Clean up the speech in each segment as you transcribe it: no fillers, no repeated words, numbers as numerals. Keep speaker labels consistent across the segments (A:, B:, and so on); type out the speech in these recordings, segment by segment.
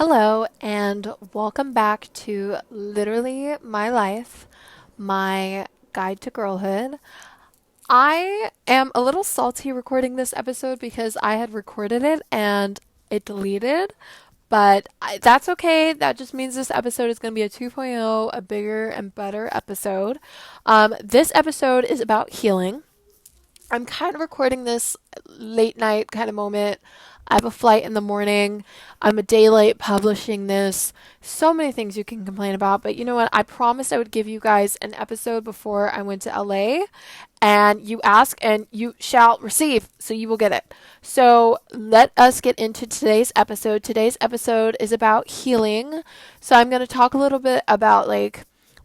A: Hello, and welcome back to Literally My Life, my guide to girlhood. I am a little salty recording this episode because I had recorded it and it deleted, but that's okay. That just means this episode is going to be a 2.0, a bigger and better episode. This episode is about healing. I'm kind of recording this late night kind of moment. I have a flight in the morning. I'm a day late publishing this. So many things you can complain about, but you know what? I promised I would give you guys an episode before I went to LA, and you ask and you shall receive, so you will get it. So let us get into today's episode. Today's episode is about healing. So I'm going to talk a little bit about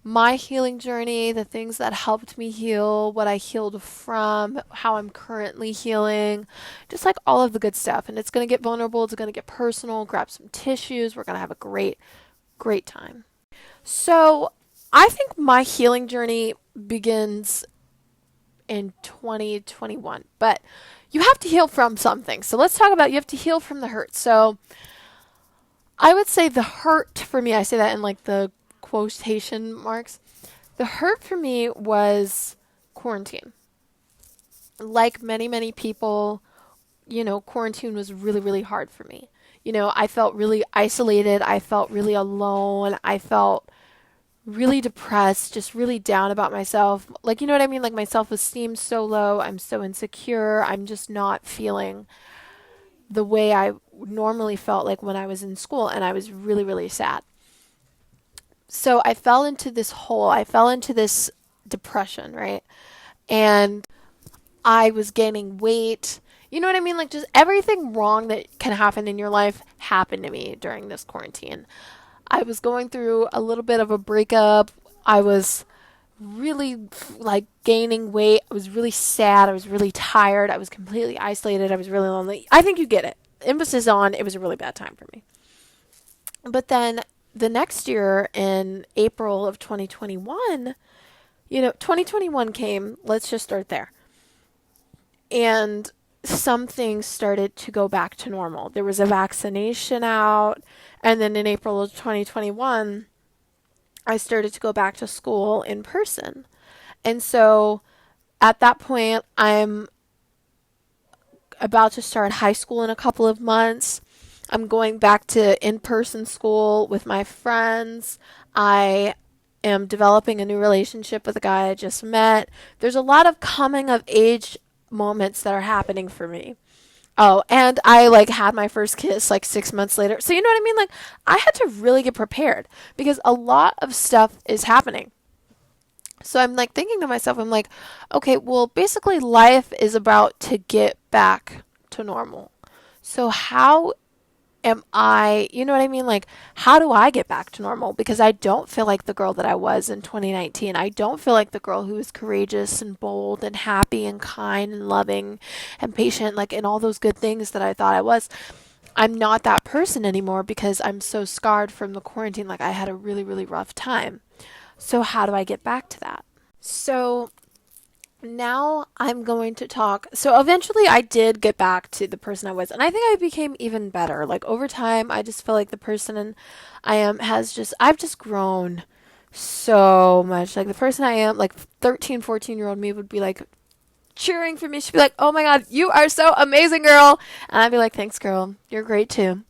A: my healing journey, the things that helped me heal, what I healed from, how I'm currently healing, just like all of the good stuff. And it's going to get vulnerable, it's going to get personal, grab some tissues. We're going to have a great time. So, I think my healing journey begins in 2021, but you have to heal from something. So, let's talk about you have to heal from the hurt. So, I would say the hurt for me, I say that in like the quotation marks. The hurt for me was quarantine. Like many people, quarantine was really hard for me. I felt really isolated. I felt really alone. I felt really depressed, just really down about myself. Like, you know what I mean? Like, my self esteem's so low. I'm so insecure. I'm just not feeling the way I normally felt like when I was in school. And I was really sad. So I fell into this hole. I fell into this depression, right? And I was gaining weight. You know what I mean? Like, just everything wrong that can happen in your life happened to me during this quarantine. I was going through a little bit of a breakup. I was really like gaining weight. I was really sad. I was really tired. I was completely isolated. I was really lonely. I think you get it. Emphasis on it was a really bad time for me. But then the next year in April of 2021, 2021 came. Let's just start there. And some things started to go back to normal. There was a vaccination out. And then in April of 2021, I started to go back to school in person. And so at that point, I'm about to start high school in a couple of months. I'm going back to in-person school with my friends. I am developing a new relationship with a guy I just met. There's a lot of coming of age moments that are happening for me. Oh, and I had my first kiss 6 months later. So you know what I mean? Like, I had to really get prepared because a lot of stuff is happening. So I'm thinking to myself, I'm like, okay, well, basically life is about to get back to normal. So how am I, you know what I mean? Like, how do I get back to normal? Because I don't feel like the girl that I was in 2019. I don't feel like the girl who was courageous and bold and happy and kind and loving and patient, and all those good things that I thought I was. I'm not that person anymore because I'm so scarred from the quarantine. Like, I had a really rough time. So how do I get back to that? So now I'm going to talk. So eventually I did get back to the person I was, and I think I became even better. Like, over time, I just feel like the person I am I've just grown so much. Like, the person I am, 13, 14-year-old me would be cheering for me. She'd be like, "Oh my God, you are so amazing, girl." And I'd be like, "Thanks, girl. You're great too."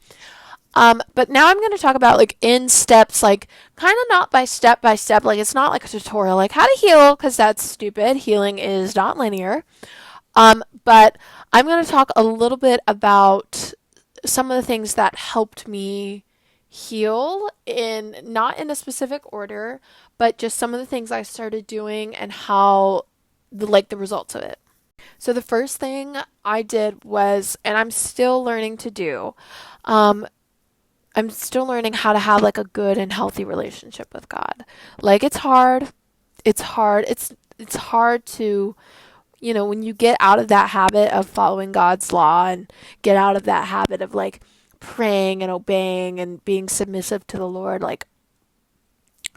A: But now I'm going to talk about in steps, kind of not by step, it's not like a tutorial, how to heal, because that's stupid. Healing is not linear. But I'm going to talk a little bit about some of the things that helped me heal not in a specific order, but just some of the things I started doing and how the results of it. So the first thing I did was, and I'm still learning to do, I'm still learning how to have a good and healthy relationship with God. It's hard. It's hard. It's hard to, when you get out of that habit of following God's law and get out of that habit of praying and obeying and being submissive to the Lord,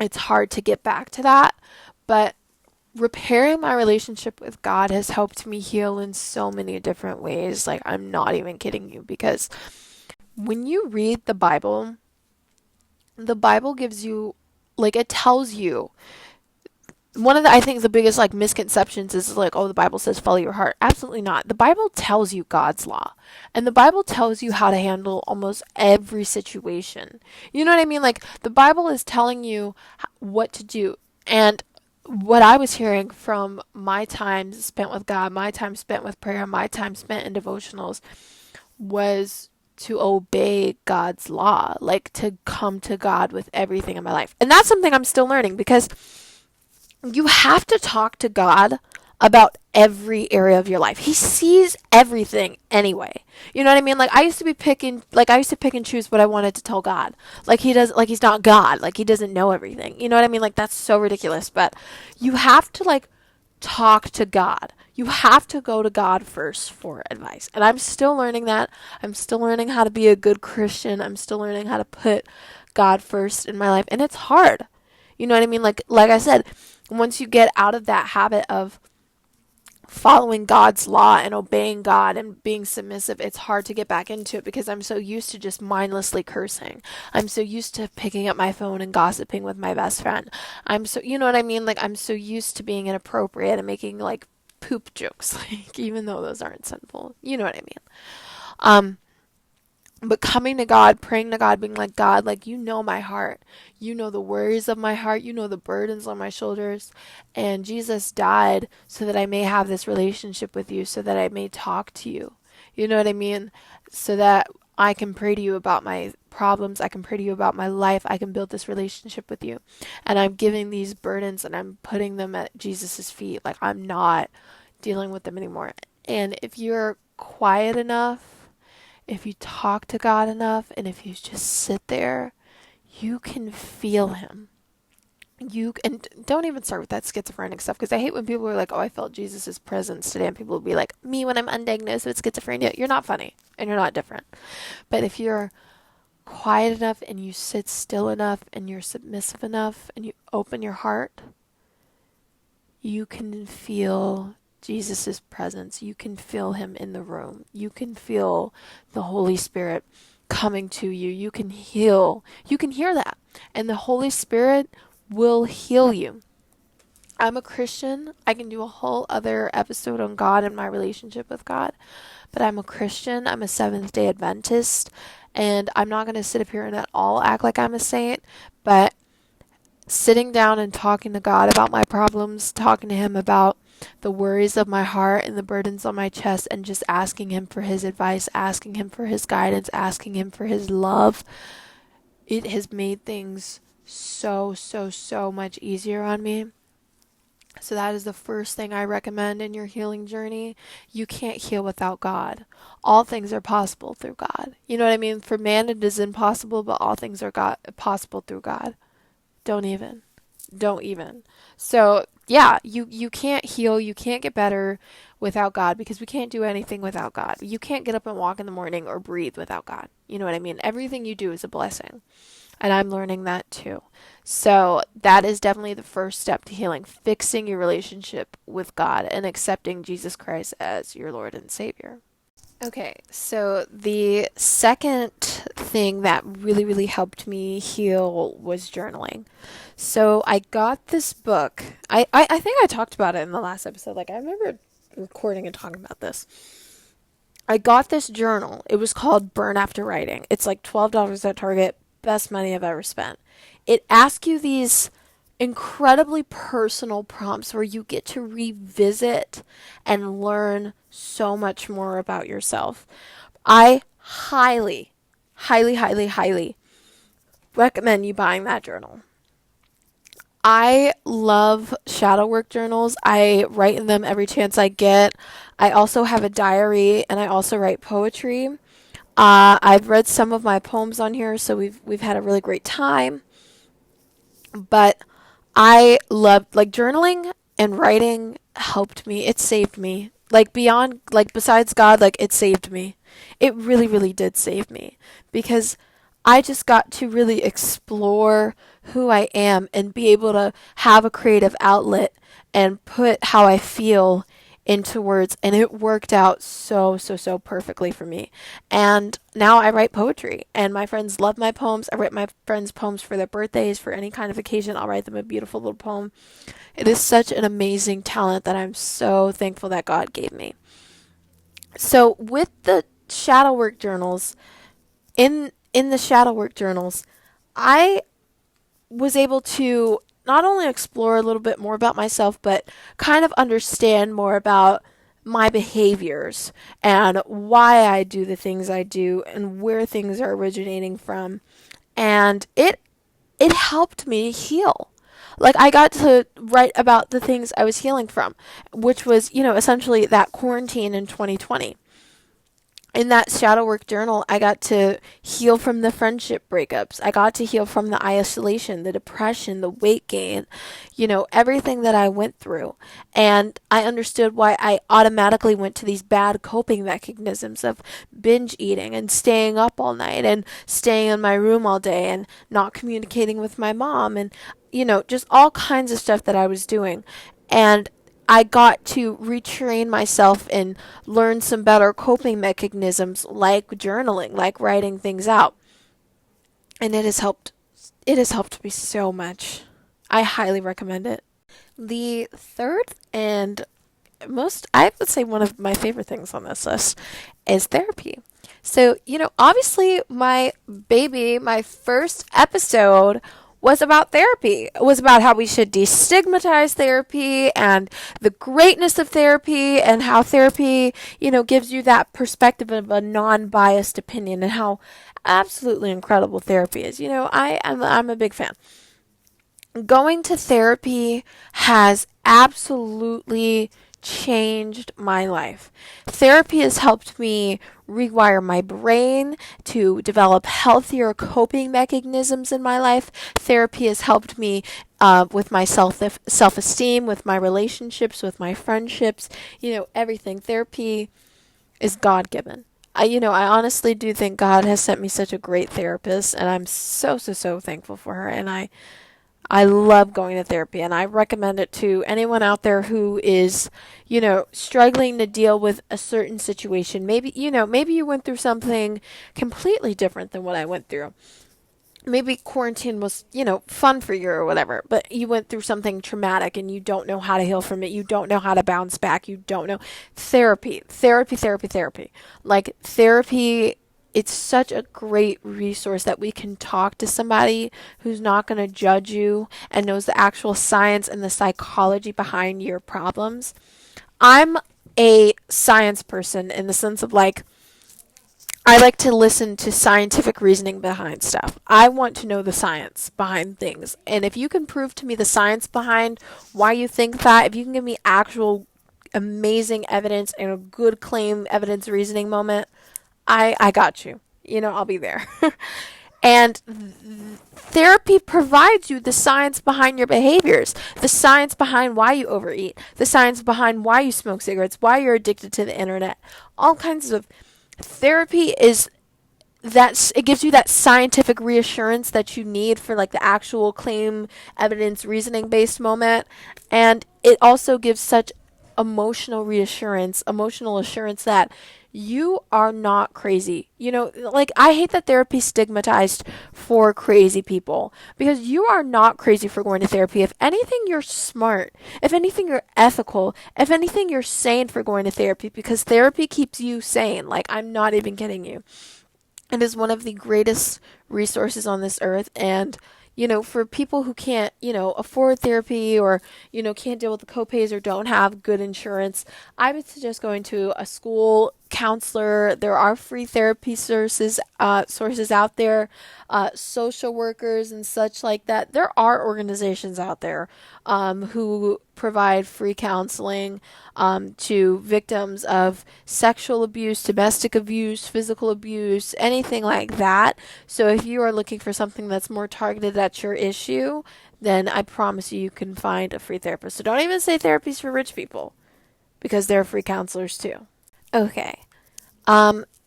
A: it's hard to get back to that. But repairing my relationship with God has helped me heal in so many different ways. I'm not even kidding you, because when you read the Bible, the Bible gives you, like, it tells you, one of the, I think the biggest like misconceptions is like, oh, the Bible says follow your heart. Absolutely not. The Bible tells you God's law, and the Bible tells you how to handle almost every situation. You know what I mean? Like, the Bible is telling you what to do. And what I was hearing from my time spent with God, my time spent with prayer, my time spent in devotionals, was to obey God's law, like to come to God with everything in my life. And that's something I'm still learning, because you have to talk to God about every area of your life. He sees everything anyway. You know what I mean? Like, I used to be picking, like, I used to pick and choose what I wanted to tell God. Like, he does, like, he's not God. Like, he doesn't know everything. You know what I mean? Like, that's so ridiculous. But you have to, like, talk to God. You have to go to God first for advice. And I'm still learning that. I'm still learning how to be a good Christian. I'm still learning how to put God first in my life. And it's hard. You know what I mean? Like I said, once you get out of that habit of following God's law and obeying God and being submissive, it's hard to get back into it, because I'm so used to just mindlessly cursing. I'm so used to picking up my phone and gossiping with my best friend. You know what I mean? Like, I'm so used to being inappropriate and making like poop jokes, like, even though those aren't sinful. You know what I mean? Um, but coming to God, praying to God, being like, God, like, you know my heart. You know the worries of my heart. You know the burdens on my shoulders. And Jesus died so that I may have this relationship with you, so that I may talk to you. You know what I mean? So that I can pray to you about my problems. I can pray to you about my life. I can build this relationship with you. And I'm giving these burdens and I'm putting them at Jesus's feet. Like, I'm not dealing with them anymore. And if you're quiet enough, if you talk to God enough, and if you just sit there, you can feel him. And don't even start with that schizophrenic stuff, because I hate when people are like, oh, I felt Jesus' presence today, and people will be like, me when I'm undiagnosed with schizophrenia. You're not funny, and you're not different. But if you're quiet enough, and you sit still enough, and you're submissive enough, and you open your heart, you can feel Jesus' presence. You can feel him in the room. You can feel the Holy Spirit coming to you. You can heal. You can hear that. And the Holy Spirit will heal you. I'm a Christian. I can do a whole other episode on God and my relationship with God. But I'm a Christian. I'm a Seventh-day Adventist. And I'm not going to sit up here and at all act like I'm a saint. But sitting down and talking to God about my problems, talking to him about the worries of my heart and the burdens on my chest, and just asking him for his advice, asking him for his guidance, asking him for his love, it has made things so, so, so much easier on me. So that is the first thing I recommend in your healing journey. You can't heal without God. All things are possible through God. You know what I mean? For man it is impossible, but all things are possible through God. Don't even. Don't even. So, yeah, you can't heal, you can't get better without God, because we can't do anything without God. You can't get up and walk in the morning or breathe without God. You know what I mean? Everything you do is a blessing. And I'm learning that too. So, that is definitely the first step to healing, fixing your relationship with God and accepting Jesus Christ as your Lord and Savior. Okay, so the second thing that really, really helped me heal was journaling. So I got this book. I think I talked about it in the last episode. Like, I remember recording and talking about this. I got this journal. It was called Burn After Writing. It's like $12 at Target. Best money I've ever spent. It asks you these incredibly personal prompts where you get to revisit and learn so much more about yourself. I highly, highly, highly, highly recommend you buying that journal. I love shadow work journals. I write in them every chance I get. I also have a diary, and I also write poetry. I've read some of my poems on here, so we've had a really great time. But I love, like, journaling and writing helped me. It saved me. Like, beyond, like, besides God, like, it saved me. It really, really did save me, because I just got to really explore who I am and be able to have a creative outlet and put how I feel into words, and it worked out so perfectly for me. And now I write poetry, and my friends love my poems. I write my friends poems for their birthdays, for any kind of occasion. I'll write them a beautiful little poem. It is such an amazing talent that I'm so thankful that God gave me. So with the shadow work journals, in the shadow work journals, I was able to not only explore a little bit more about myself, but kind of understand more about my behaviors and why I do the things I do and where things are originating from. And it helped me heal. Like, I got to write about the things I was healing from, which was, essentially that quarantine in 2020. In that shadow work journal, I got to heal from the friendship breakups. I got to heal from the isolation, the depression, the weight gain, everything that I went through. And I understood why I automatically went to these bad coping mechanisms of binge eating and staying up all night and staying in my room all day and not communicating with my mom and, just all kinds of stuff that I was doing. And I got to retrain myself and learn some better coping mechanisms like journaling, like writing things out. And it has helped me so much. I highly recommend it. The third and I would say one of my favorite things on this list is therapy. So, obviously my first episode was about therapy. It was about how we should destigmatize therapy and the greatness of therapy and how therapy, gives you that perspective of a non-biased opinion and how absolutely incredible therapy is. I'm a big fan. Going to therapy has absolutely changed my life. Therapy has helped me rewire my brain to develop healthier coping mechanisms in my life. Therapy has helped me with my self-esteem, with my relationships, with my friendships, everything. Therapy is God-given. I honestly do think God has sent me such a great therapist, and I'm so thankful for her. And I love going to therapy, and I recommend it to anyone out there who is, struggling to deal with a certain situation. Maybe you went through something completely different than what I went through. Maybe quarantine was, fun for you or whatever, but you went through something traumatic and you don't know how to heal from it. You don't know how to bounce back. You don't know. Therapy. Like, therapy, it's such a great resource that we can talk to somebody who's not going to judge you and knows the actual science and the psychology behind your problems. I'm a science person in the sense of, like, I like to listen to scientific reasoning behind stuff. I want to know the science behind things. And if you can prove to me the science behind why you think that, if you can give me actual amazing evidence and a good claim evidence reasoning moment, I got you. I'll be there. And therapy provides you the science behind your behaviors, the science behind why you overeat, the science behind why you smoke cigarettes, why you're addicted to the internet. All kinds of therapy it gives you that scientific reassurance that you need for, like, the actual claim evidence reasoning based moment. And it also gives such emotional assurance that you are not crazy. Like, I hate that therapy stigmatized for crazy people, because you are not crazy for going to therapy. If anything, you're smart. If anything, you're ethical. If anything, you're sane for going to therapy, because therapy keeps you sane. Like, I'm not even kidding you. It is one of the greatest resources on this earth. And for people who can't, afford therapy or, can't deal with the copays or don't have good insurance, I would suggest going to a school counselor. There are free therapy sources out there, social workers and such like that. There are organizations out there who provide free counseling to victims of sexual abuse, domestic abuse, physical abuse, anything like that. So if you are looking for something that's more targeted at your issue, then I promise you can find a free therapist. So don't even say therapy's for rich people, because there are free counselors too. Okay.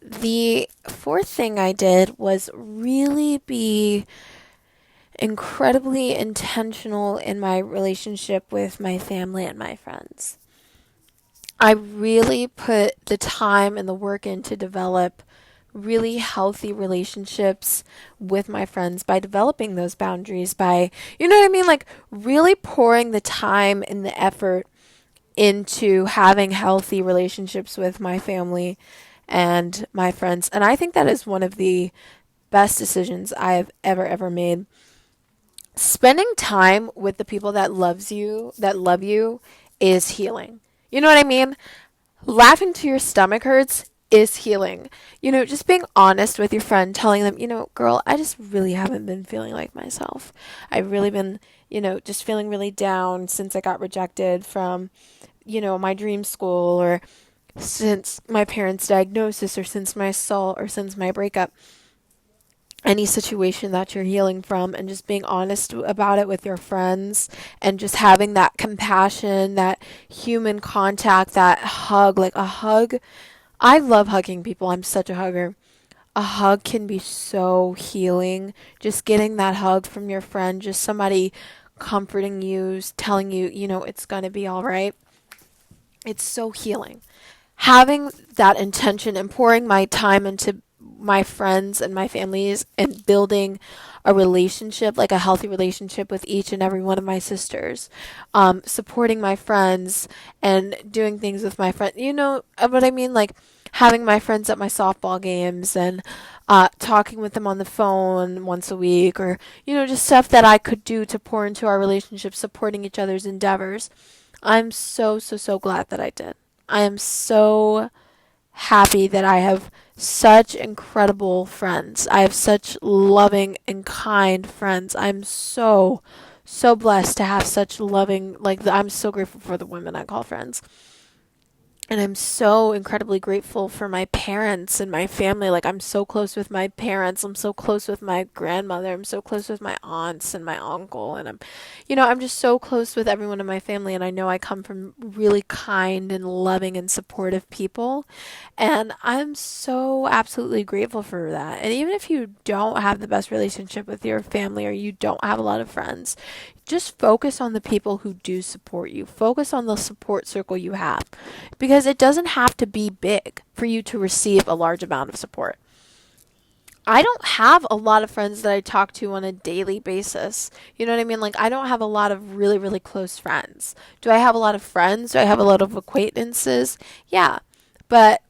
A: The fourth thing I did was really be incredibly intentional in my relationship with my family and my friends. I really put the time and the work in to develop really healthy relationships with my friends by developing those boundaries, by, you know what I mean? Like, really pouring the time and the effort into having healthy relationships with my family and my friends. And I think that is one of the best decisions I have ever made. Spending time with the people that love you, is healing. You know what I mean? Laughing to your stomach hurts is healing. Just being honest with your friend, telling them, girl, I just really haven't been feeling like myself. I've really been, just feeling really down since I got rejected from, my dream school, or since my parents' diagnosis, or since my assault, or since my breakup. Any situation that you're healing from, and just being honest about it with your friends, and just having that compassion, that human contact, that hug, like a hug. I love hugging people. I'm such a hugger. A hug can be so healing. Just getting that hug from your friend, just somebody comforting you, telling you, it's going to be all right. It's so healing. Having that intention and pouring my time into my friends and my families, and building a relationship, like a healthy relationship with each and every one of my sisters, supporting my friends and doing things with my friends. You know what I mean? Like having my friends at my softball games, and talking with them on the phone once a week, or, just stuff that I could do to pour into our relationship, supporting each other's endeavors. I'm so glad that I did. I am so happy that I have such incredible friends. I have such loving and kind friends. I'm so blessed to have such loving, like, I'm so grateful for the women I call friends. And I'm so incredibly grateful for my parents and my family. Like, I'm so close with my parents. I'm so close with my grandmother. I'm so close with my aunts and my uncle. And I'm just so close with everyone in my family. And I know I come from really kind and loving and supportive people. And I'm so absolutely grateful for that. And even if you don't have the best relationship with your family, or you don't have a lot of friends, just focus on the people who do support you. Focus on the support circle you have, because it doesn't have to be big for you to receive a large amount of support. I don't have a lot of friends that I talk to on a daily basis. You know what I mean? Like, I don't have a lot of really close friends. Do I have a lot of friends? Do I have a lot of acquaintances? Yeah. But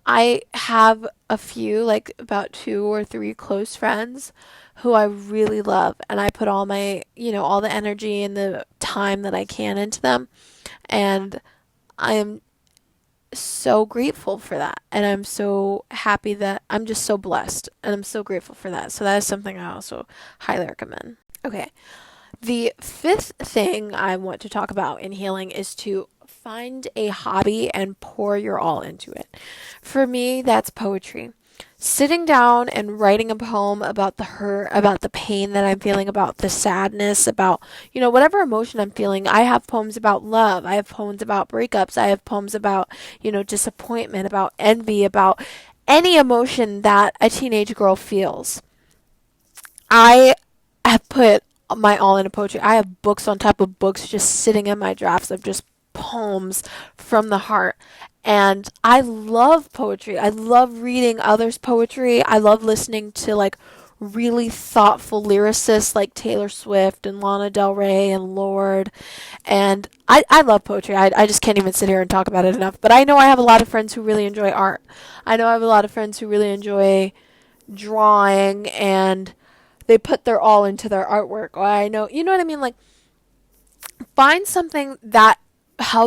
A: I have a few, like about 2 or 3 close friends who I really love, and I put all my, all the energy and the time that I can into them, and I am so grateful for that, and I'm so happy that I'm just so blessed, and I'm so grateful for that. So that is something I also highly recommend. Okay. The fifth thing I want to talk about in healing is to find a hobby and pour your all into it. For me, that's poetry. Sitting down and writing a poem about the hurt, about the pain that I'm feeling, about the sadness, about, whatever emotion I'm feeling. I have poems about love. I have poems about breakups. I have poems about, disappointment, about envy, about any emotion that a teenage girl feels. I have put my all into poetry. I have books on top of books just sitting in my drafts of just poems from the heart. And I love poetry. I love reading others' poetry. I love listening to, like, really thoughtful lyricists like Taylor Swift and Lana Del Rey and Lorde. And I love poetry. I just can't even sit here and talk about it enough. But I know I have a lot of friends who really enjoy art. I know I have a lot of friends who really enjoy drawing, and they put their all into their artwork. Or I know, you know what I mean? Like, find something that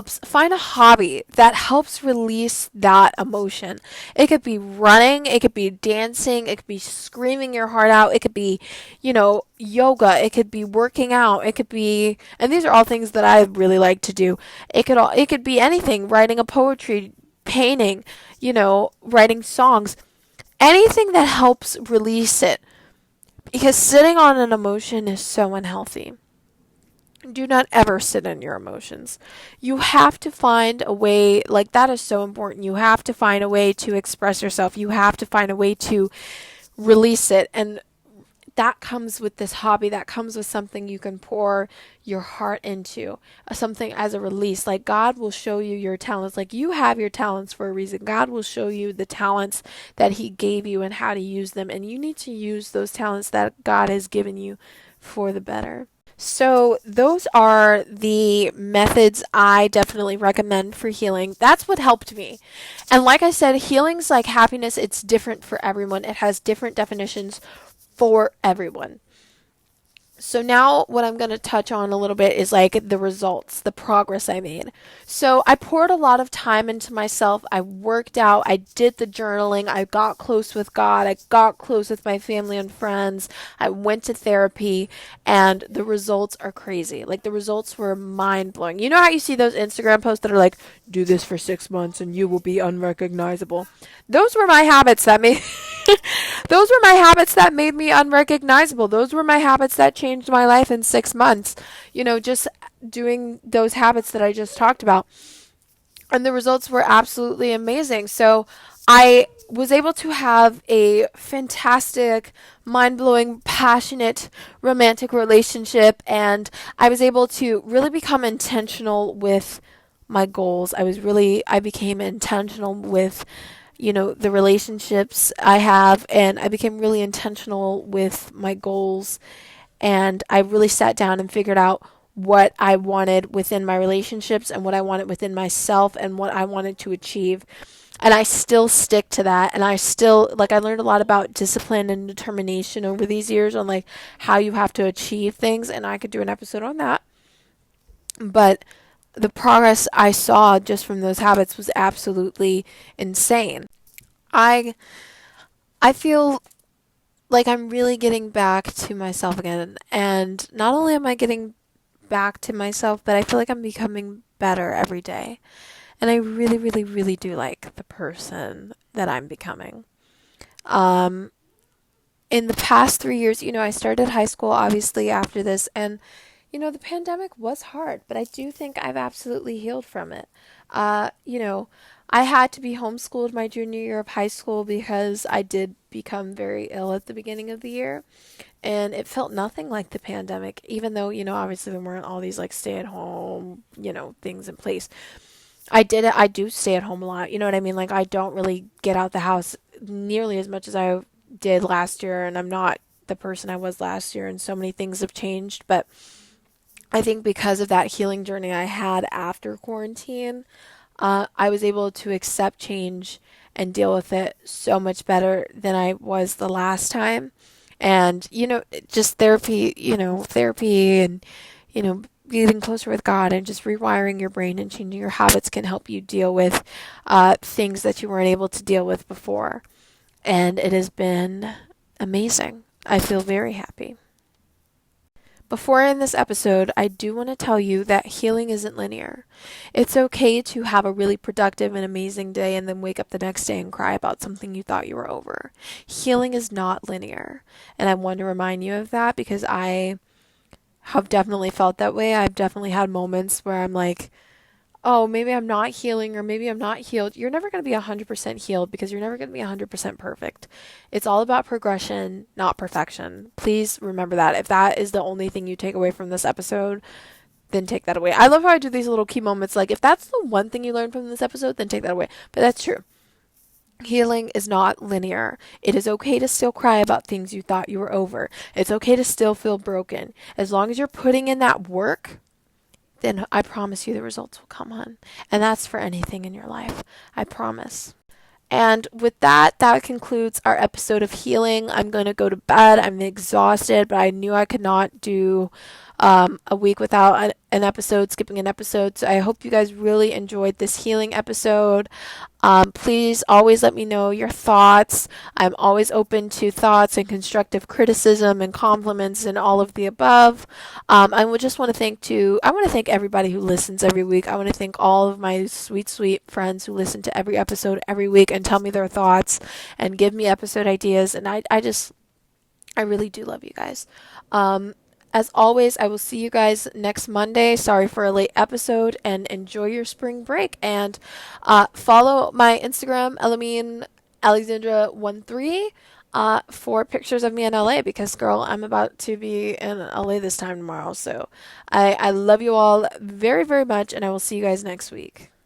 A: find a hobby that helps release that emotion. It could be running, it could be dancing, it could be screaming your heart out, it could be, yoga, it could be working out, it could be, and these are all things that I really like to do. It could be anything, writing a poetry, painting, writing songs, anything that helps release it. Because sitting on an emotion is so unhealthy. Do not ever sit in your emotions. You have to find a way, like, that is so important. You have to find a way to express yourself. You have to find a way to release it. And that comes with this hobby, that comes with something you can pour your heart into, something as a release. Like, God will show you your talents. Like, you have your talents for a reason. God will show you the talents that He gave you and how to use them. And you need to use those talents that God has given you for the better. So, those are the methods I definitely recommend for healing. That's what helped me. And like I said, healing's like happiness, it's different for everyone, it has different definitions for everyone. So now what I'm going to touch on a little bit is like the results, the progress I made. So I poured a lot of time into myself. I worked out. I did the journaling. I got close with God. I got close with my family and friends. I went to therapy, and the results are crazy. Like, the results were mind blowing. You know how you see those Instagram posts that are like, do this for 6 months and you will be unrecognizable. Those were my habits that made those were my habits that made me unrecognizable. Those were my habits that changed my life in 6 months. Just doing those habits that I just talked about. And the results were absolutely amazing. So I was able to have a fantastic, mind-blowing, passionate, romantic relationship, and I was able to really become intentional with my goals. I became intentional with the relationships I have, and I became really intentional with my goals, and I really sat down and figured out what I wanted within my relationships and what I wanted within myself and what I wanted to achieve. And I still stick to that. And I still, I learned a lot about discipline and determination over these years on how you have to achieve things. And I could do an episode on that. But the progress I saw just from those habits was absolutely insane. I feel like I'm really getting back to myself again. And not only am I getting back to myself, but I feel like I'm becoming better every day. And I really, really, really do like the person that I'm becoming. In the past 3 years, I started high school obviously after this, and the pandemic was hard, but I do think I've absolutely healed from it. I had to be homeschooled my junior year of high school because I did become very ill at the beginning of the year, and it felt nothing like the pandemic, even though, obviously there weren't all these stay at home, things in place. I do stay at home a lot. You know what I mean? I don't really get out the house nearly as much as I did last year, and I'm not the person I was last year, and so many things have changed. But I think because of that healing journey I had after quarantine, I was able to accept change and deal with it so much better than I was the last time. And, just therapy and, getting closer with God and just rewiring your brain and changing your habits can help you deal with things that you weren't able to deal with before. And it has been amazing. I feel very happy. Before I end this episode, I do want to tell you that healing isn't linear. It's okay to have a really productive and amazing day and then wake up the next day and cry about something you thought you were over. Healing is not linear. And I want to remind you of that because I have definitely felt that way. I've definitely had moments where I'm like, oh, maybe I'm not healing or maybe I'm not healed. You're never going to be 100% healed because you're never going to be 100% perfect. It's all about progression, not perfection. Please remember that. If that is the only thing you take away from this episode, then take that away. I love how I do these little key moments. If that's the one thing you learned from this episode, then take that away. But that's true. Healing is not linear. It is okay to still cry about things you thought you were over. It's okay to still feel broken. As long as you're putting in that work, then I promise you the results will come, hon. And that's for anything in your life. I promise. And with that, that concludes our episode of healing. I'm going to go to bed. I'm exhausted, but I knew I could not do a week without an episode, skipping an episode. So I hope you guys really enjoyed this healing episode. Please always let me know your thoughts. I'm always open to thoughts and constructive criticism and compliments and all of the above. I would just want to I want to thank everybody who listens every week. I want to thank all of my sweet, sweet friends who listen to every episode every week and tell me their thoughts and give me episode ideas. And I really do love you guys. As always, I will see you guys next Monday. Sorry for a late episode, and enjoy your spring break. And follow my Instagram, Elamine Alexandra 13. for pictures of me in LA because, girl, I'm about to be in LA this time tomorrow. So I love you all very, very much, and I will see you guys next week.